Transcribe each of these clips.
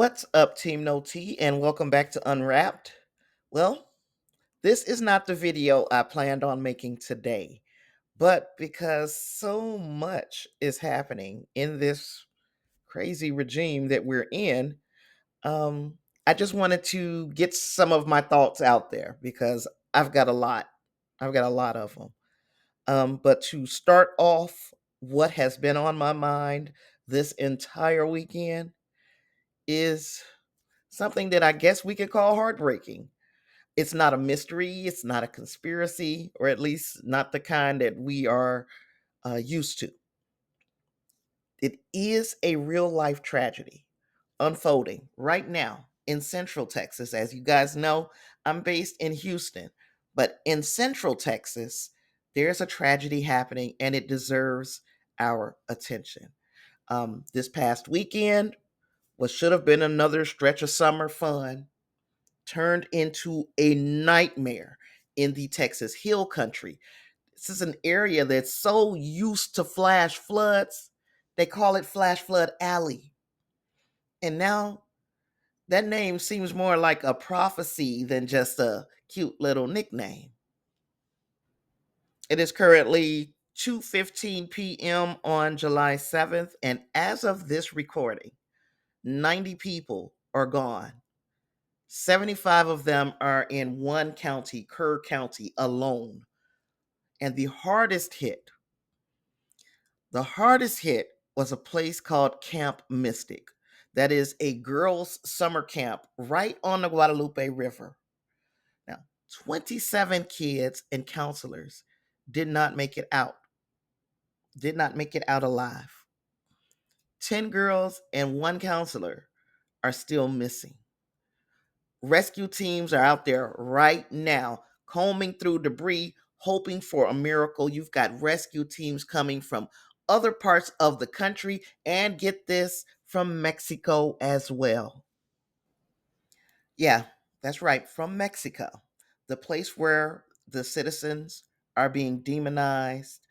What's up, Team No T, and welcome back to UnWrapped. Well, this is not the video I planned on making today, but because so much is happening in this crazy regime that we're in, I just wanted to get some of my thoughts out there because I've got a lot. I've got a lot of them. But to start off, what has been on my mind this entire weekend is something that I guess we could call heartbreaking. It's not a mystery, it's not a conspiracy, or at least not the kind that we are used to. It is a real life tragedy unfolding right now in Central Texas. As you guys know, I'm based in Houston, but in Central Texas, there's a tragedy happening and it deserves our attention. This past weekend, what should have been another stretch of summer fun turned into a nightmare in the Texas Hill Country. This is an area that's so used to flash floods, they call it Flash Flood Alley. And now that name seems more like a prophecy than just a cute little nickname. It is currently 2:15 p.m. on July 7th, and as of this recording, 90 people are gone. 75 of them are in one county, Kerr County alone. And the hardest hit was a place called Camp Mystic. That is a girls' summer camp right on the Guadalupe River. Now, 27 kids and counselors did not make it out, did not make it out alive. 10 girls and one counselor are still missing. Rescue teams are out there right now, combing through debris, hoping for a miracle. You've got rescue teams coming from other parts of the country, and get this, from Mexico as well. Yeah, that's right, from Mexico, the place where the citizens are being demonized.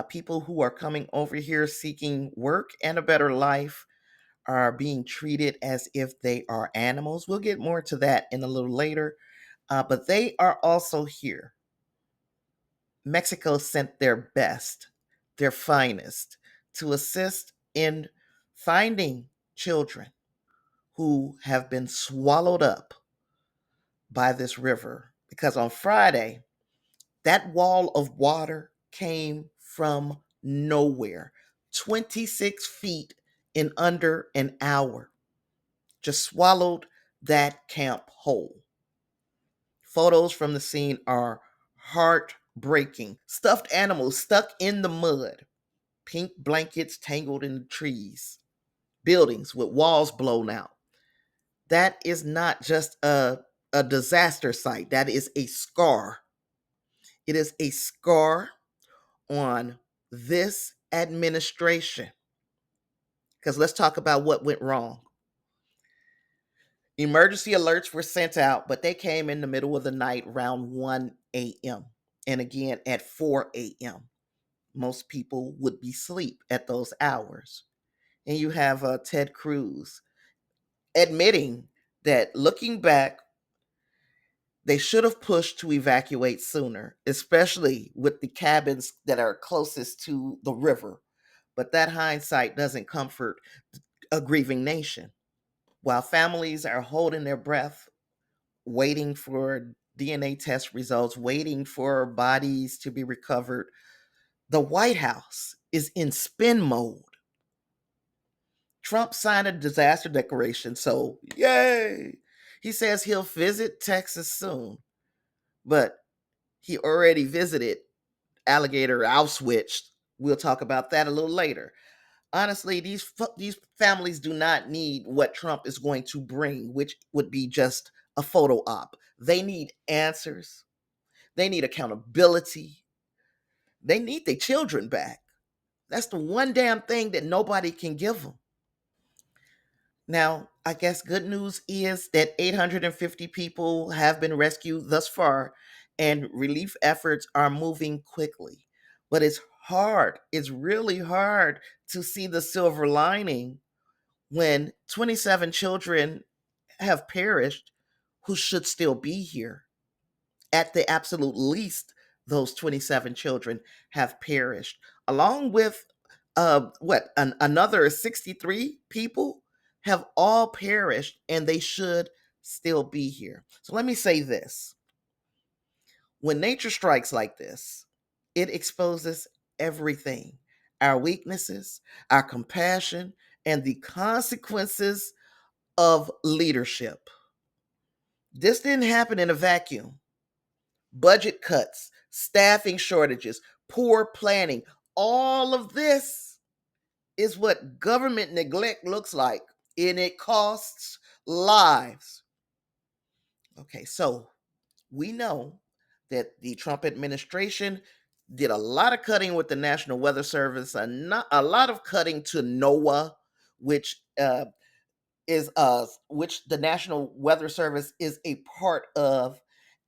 People who are coming over here seeking work and a better life are being treated as if they are animals. We'll get more to that in a little later. But they are also here. Mexico sent their best, their finest, to assist in finding children who have been swallowed up by this river. Because on Friday, that wall of water came from nowhere, 26 feet in under an hour, just swallowed that camp whole. Photos from the scene are heartbreaking. Stuffed animals stuck in the mud, pink blankets tangled in the trees, buildings with walls blown out. That is not just a disaster site, that is a scar. It is a scar on this administration. Because let's talk about what went wrong. Emergency alerts were sent out, but they came in the middle of the night around 1 a.m. and again at 4 a.m. Most people would be asleep at those hours. And you have Ted Cruz admitting that looking back, they should have pushed to evacuate sooner, especially with the cabins that are closest to the river. But that hindsight doesn't comfort a grieving nation. While families are holding their breath, waiting for DNA test results, waiting for bodies to be recovered, the White House is in spin mode. Trump signed a disaster declaration, so yay! He says he'll visit Texas soon, but he already visited Alligator Alcatraz. We'll talk about that a little later. Honestly, these families do not need what Trump is going to bring, which would be just a photo op. They need answers. They need accountability. They need their children back. That's the one damn thing that nobody can give them. Now, I guess good news is that 850 people have been rescued thus far, and relief efforts are moving quickly. But it's hard. It's really hard to see the silver lining when 27 children have perished who should still be here. At the absolute least, those 27 children have perished, along with another 63 people have all perished, and they should still be here. So let me say this: when nature strikes like this, it exposes everything, our weaknesses, our compassion, and the consequences of leadership. This didn't happen in a vacuum. Budget cuts, staffing shortages, poor planning, all of this is what government neglect looks like, and it costs lives. Okay, so we know that the Trump administration did a lot of cutting with the National Weather Service, a lot of cutting to NOAA, which which the National Weather Service is a part of,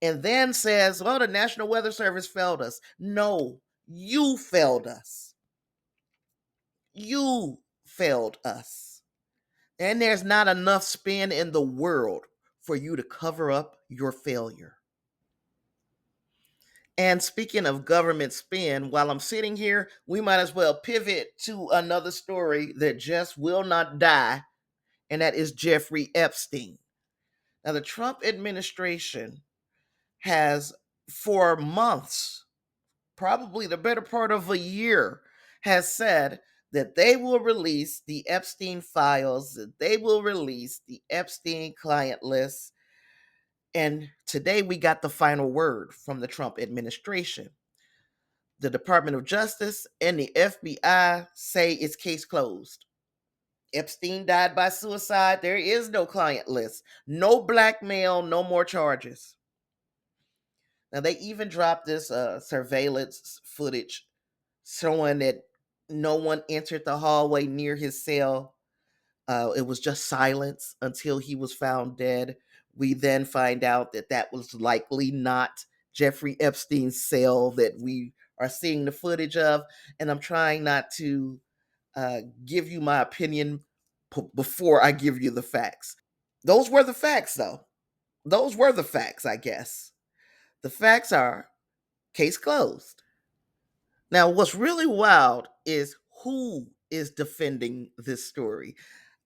and then says, well, the National Weather Service failed us. No, you failed us. You failed us. And there's not enough spin in the world for you to cover up your failure. And speaking of government spin, while I'm sitting here, we might as well pivot to another story that just will not die, and that is Jeffrey Epstein. Now, the Trump administration has, for months, probably the better part of a year, has said that they will release the Epstein files, that they will release the Epstein client list. And today we got the final word from the Trump administration. The Department of Justice and the FBI say it's case closed. Epstein died by suicide. There is no client list, no blackmail, no more charges. Now, they even dropped this surveillance footage showing that no one entered the hallway near his cell. It was just silence until he was found dead. We then find out that that was likely not Jeffrey Epstein's cell that we are seeing the footage of. And I'm trying not to give you my opinion before I give you the facts. Those were the facts, though. Those were the facts, I guess. The facts are case closed. Now, what's really wild is who is defending this story.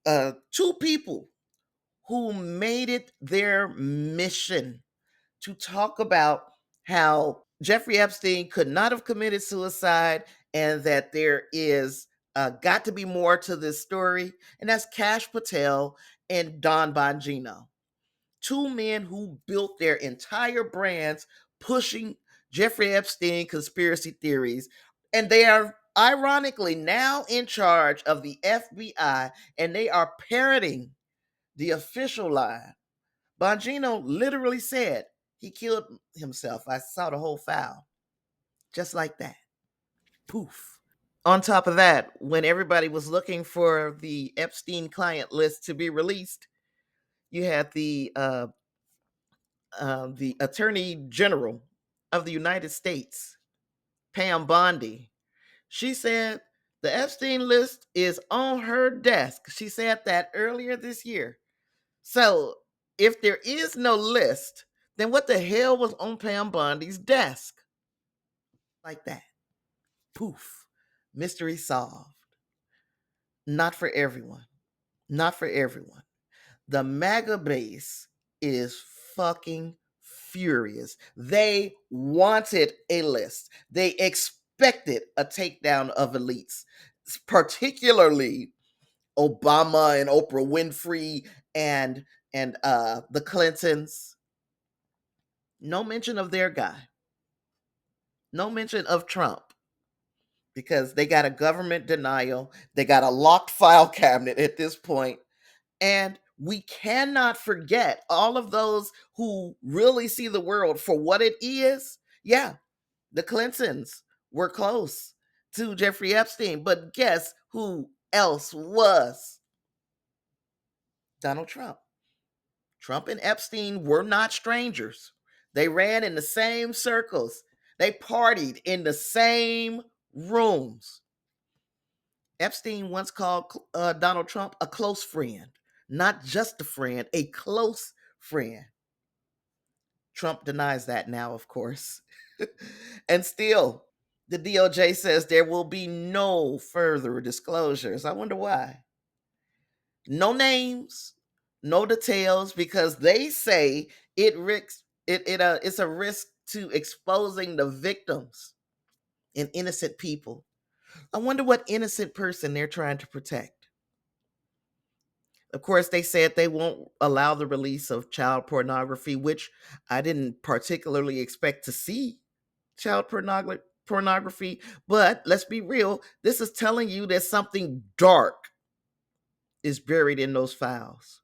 Two people who made it their mission to talk about how Jeffrey Epstein could not have committed suicide and that there is got to be more to this story. And that's Kash Patel and Don Bongino. Two men who built their entire brands pushing Jeffrey Epstein conspiracy theories. And they are ironically now in charge of the FBI, and they are parroting the official line. Bongino literally said he killed himself. I saw the whole file. Just like that. Poof. On top of that, when everybody was looking for the Epstein client list to be released, you had the Attorney General of the United States, Pam Bondi. She said the Epstein list is on her desk. She said that earlier this year. So if there is no list, then what the hell was on Pam Bondi's desk? Like that. Poof. Mystery solved. Not for everyone. Not for everyone. The MAGA base is fucking furious. They wanted a list. They expected a takedown of elites, particularly Obama and Oprah Winfrey and the Clintons. No mention of their guy. No mention of Trump because they got a government denial. They got a locked file cabinet at this point. And we cannot forget all of those who really see the world for what it is. Yeah, the Clintons were close to Jeffrey Epstein, but guess who else was? Donald Trump. Trump and Epstein were not strangers. They ran in the same circles. They partied in the same rooms. Epstein once called Donald Trump a close friend, not just a friend, a close friend. Trump denies that now, of course. And still, the DOJ says there will be no further disclosures. I wonder why. No names, no details, because they say it's a risk to exposing the victims and innocent people. I wonder what innocent person they're trying to protect. Of course, they said they won't allow the release of child pornography, which I didn't particularly expect to see child pornography. But let's be real, this is telling you that something dark is buried in those files.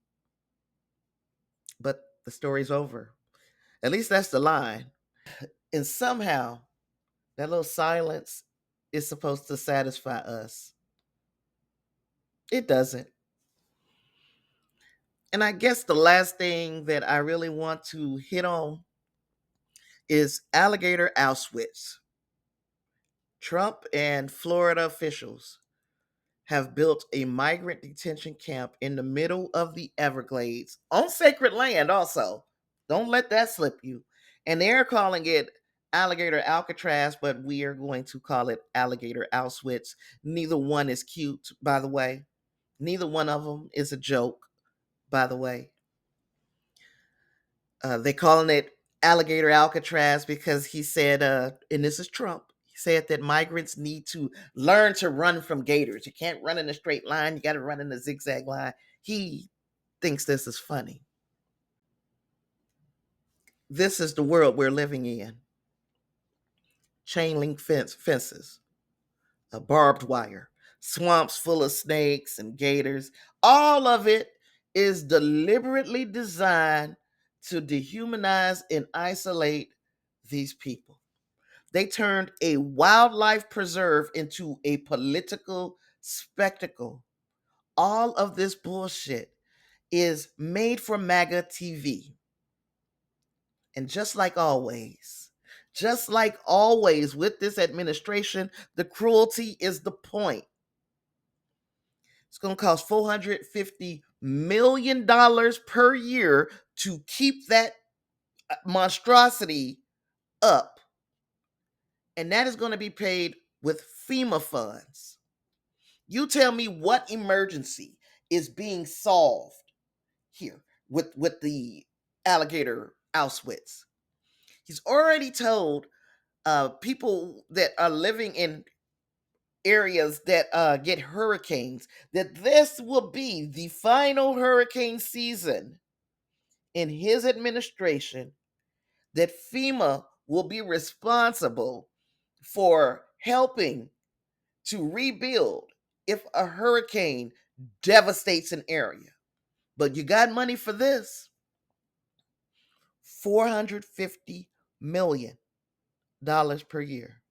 But the story's over. At least that's the line. And somehow, that little silence is supposed to satisfy us. It doesn't. And I guess the last thing that I really want to hit on is Alligator Auschwitz. Trump and Florida officials have built a migrant detention camp in the middle of the Everglades on sacred land, also. Don't let that slip you. And they're calling it Alligator Alcatraz, but we are going to call it Alligator Auschwitz. Neither one is cute, by the way. Neither one of them is a joke, by the way. They calling it Alligator Alcatraz because he said, and this is Trump, he said that migrants need to learn to run from gators. You can't run in a straight line. You got to run in a zigzag line. He thinks this is funny. This is the world we're living in. Chain link fences, a barbed wire, swamps full of snakes and gators. All of it is deliberately designed to dehumanize and isolate these people. They turned a wildlife preserve into a political spectacle. All of this bullshit is made for MAGA TV. And just like always with this administration, the cruelty is the point. It's going to cost $450 million per year to keep that monstrosity up. And that is going to be paid with FEMA funds. You tell me what emergency is being solved here with the Alligator Auschwitz. He's already told people that are living in areas that get hurricanes that this will be the final hurricane season in his administration, that FEMA will be responsible for helping to rebuild if a hurricane devastates an area. But you got money for this. $450 million per year.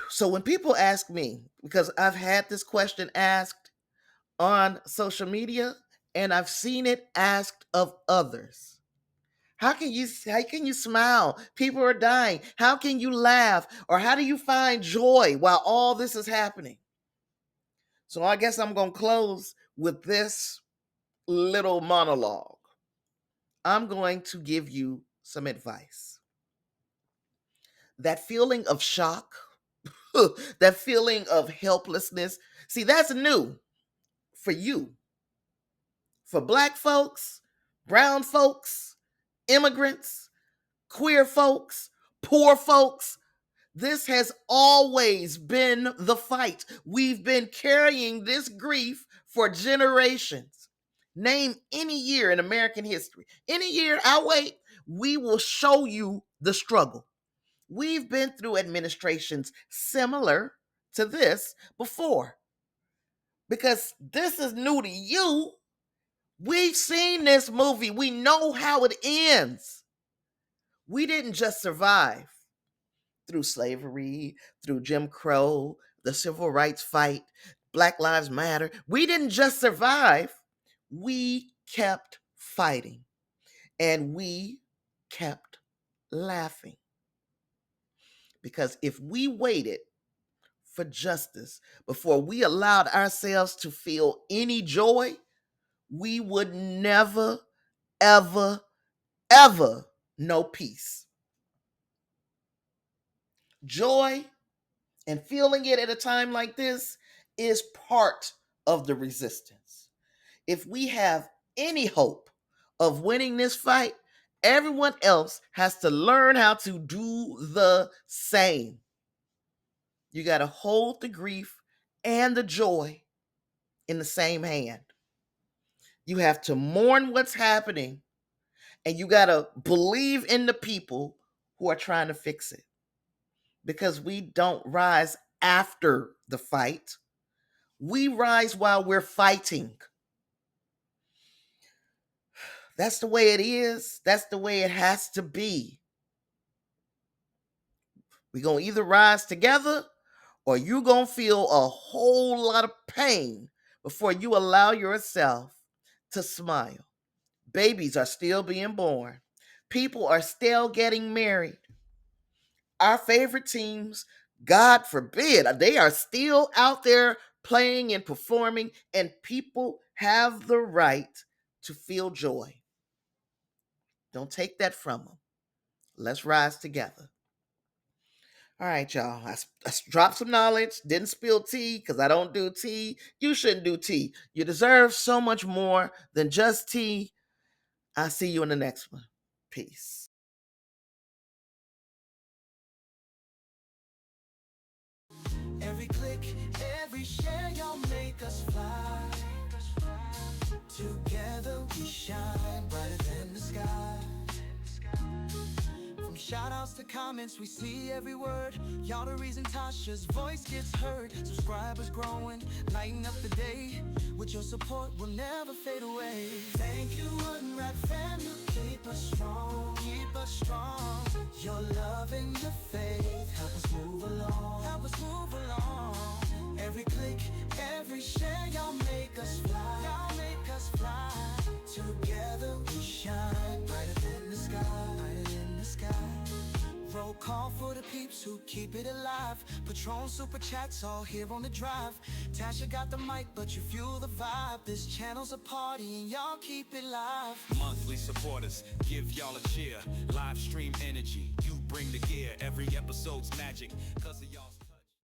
So when people ask me, because I've had this question asked on social media and I've seen it asked of others. How can you smile? People are dying. How can you laugh? Or how do you find joy while all this is happening? So I guess I'm going to close with this little monologue. I'm going to give you some advice. That feeling of shock, that feeling of helplessness, see, that's new for you. For Black folks, brown folks, immigrants, queer folks, poor folks, this has always been the fight. We've been carrying this grief for generations. Name any year in American history. Any year, I'll wait. We will show you the struggle. We've been through administrations similar to this before. Because this is new to you. We've seen this movie. We know how it ends. We didn't just survive through slavery, through Jim Crow, the civil rights fight, Black Lives Matter. We didn't just survive. We kept fighting and we kept laughing. Because if we waited for justice, before we allowed ourselves to feel any joy, we would never, ever, ever know peace. Joy and feeling it at a time like this is part of the resistance. If we have any hope of winning this fight, everyone else has to learn how to do the same. You got to hold the grief and the joy in the same hand. You have to mourn what's happening, and you got to believe in the people who are trying to fix it. Because we don't rise after the fight, we rise while we're fighting. That's the way it is. That's the way it has to be. We're going to either rise together, or you're going to feel a whole lot of pain before you allow yourself to smile. Babies are still being born. People are still getting married. Our favorite teams, God forbid, they are still out there playing and performing, and people have the right to feel joy. Don't take that from them. Let's rise together. All right, y'all. I dropped some knowledge, didn't spill tea because I don't do tea. You shouldn't do tea. You deserve so much more than just tea. I'll see you in the next one. Peace. Every click, every share, y'all make us fly. Together we shine brighter than the sky. From shout outs to comments, we see every word. Y'all the reason Tasha's voice gets heard. Subscribers growing, lighten up the day. With your support, we'll never fade away. Thank you, UnWrapped family. Keep us strong, keep us strong. Your love and your faith help us move along, help us move along. Every click, every share, y'all make us fly, y'all make us fly. Together we shine brighter than the sky, brighter than the sky. Roll call for the peeps who keep it alive. Patron super chats all here on the drive. Tasha got the mic, but you fuel the vibe. This channel's a party and y'all keep it live. Monthly supporters, give y'all a cheer. Live stream energy, you bring the gear. Every episode's magic, 'cause of y'all.